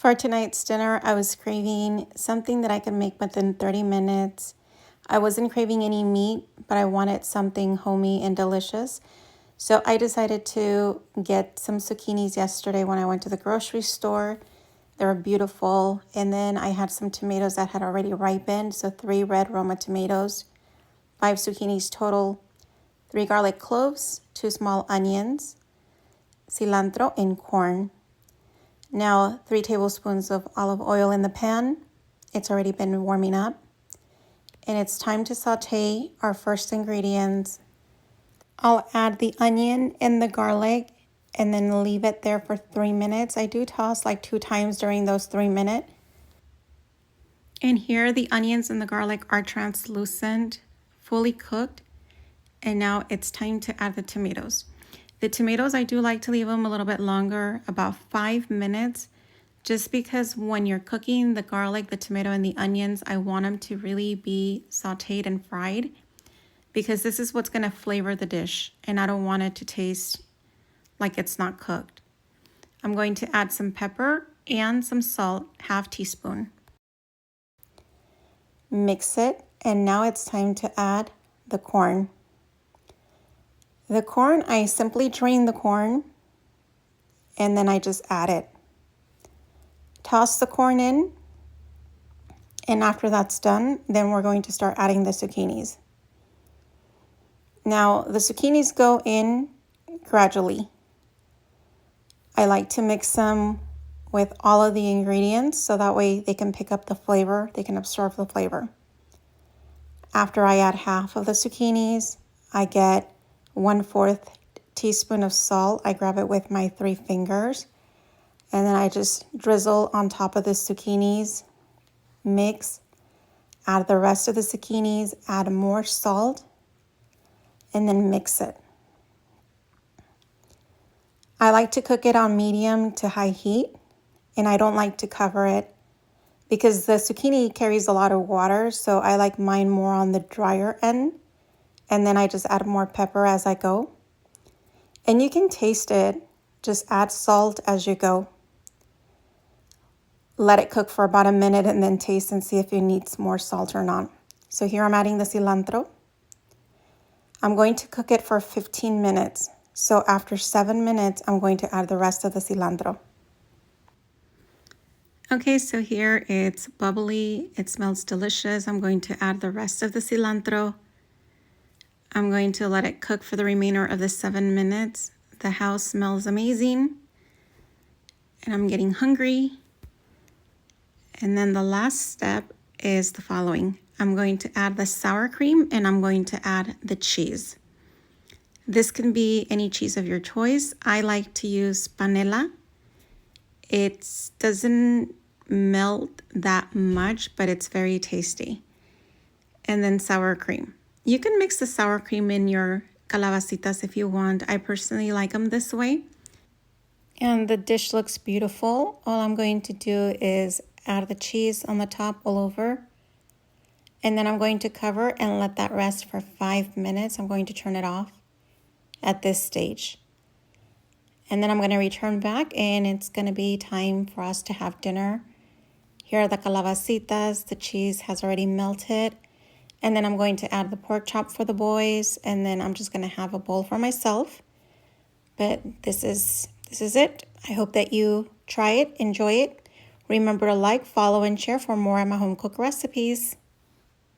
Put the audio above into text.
For tonight's dinner, I was craving something that I could make within 30 minutes. I wasn't craving any meat, but I wanted something homey and delicious. So I decided to get some zucchinis yesterday when I went to the grocery store. They were beautiful. And then I had some tomatoes that had already ripened. So 3 red Roma tomatoes, 5 zucchinis total, 3 garlic cloves, 2 small onions, cilantro, and corn. Now 3 tablespoons of olive oil in the pan. It's already been warming up. And it's time to saute our first ingredients. I'll add the onion and the garlic and then leave it there for 3 minutes. I do toss like 2 times during those 3 minutes. And here the onions and the garlic are translucent, fully cooked. And now it's time to add the tomatoes. The tomatoes, I do like to leave them a little bit longer, about 5 minutes, just because when you're cooking the garlic, the tomato, and the onions, I want them to really be sauteed and fried, because this is what's going to flavor the dish, and I don't want it to taste like it's not cooked. I'm going to add some pepper and some salt, ½ teaspoon. Mix it, and now it's time to add the corn. The corn, I simply drain the corn, and then I just add it. Toss the corn in, and after that's done, then we're going to start adding the zucchinis. Now, the zucchinis go in gradually. I like to mix them with all of the ingredients so that way they can pick up the flavor, they can absorb the flavor. After I add half of the zucchinis, I get 1/4 teaspoon of salt. I grab it with my 3 fingers. And then I just drizzle on top of the zucchinis, mix, add the rest of the zucchinis, add more salt, and then mix it. I like to cook it on medium to high heat, and I don't like to cover it because the zucchini carries a lot of water, so I like mine more on the drier end. And then I just add more pepper as I go. And you can taste it. Just add salt as you go. Let it cook for about a minute and then taste and see if it needs more salt or not. So here I'm adding the cilantro. I'm going to cook it for 15 minutes. So after 7 minutes, I'm going to add the rest of the cilantro. Okay, so here it's bubbly. It smells delicious. I'm going to add the rest of the cilantro. I'm going to let it cook for the remainder of the 7 minutes. The house smells amazing, and I'm getting hungry. And then the last step is the following. I'm going to add the sour cream, and I'm going to add the cheese. This can be any cheese of your choice. I like to use panela. It doesn't melt that much, but it's very tasty. And then sour cream. You can mix the sour cream in your calabacitas if you want. I personally like them this way. And the dish looks beautiful. All I'm going to do is add the cheese on the top all over. And then I'm going to cover and let that rest for 5 minutes. I'm going to turn it off at this stage. And then I'm going to return back, and it's going to be time for us to have dinner. Here are the calabacitas. The cheese has already melted. And then I'm going to add the pork chop for the boys, and then I'm just going to have a bowl for myself. But this is it. I hope that you try it, enjoy it. Remember to like, follow, and share for more of my home cook recipes.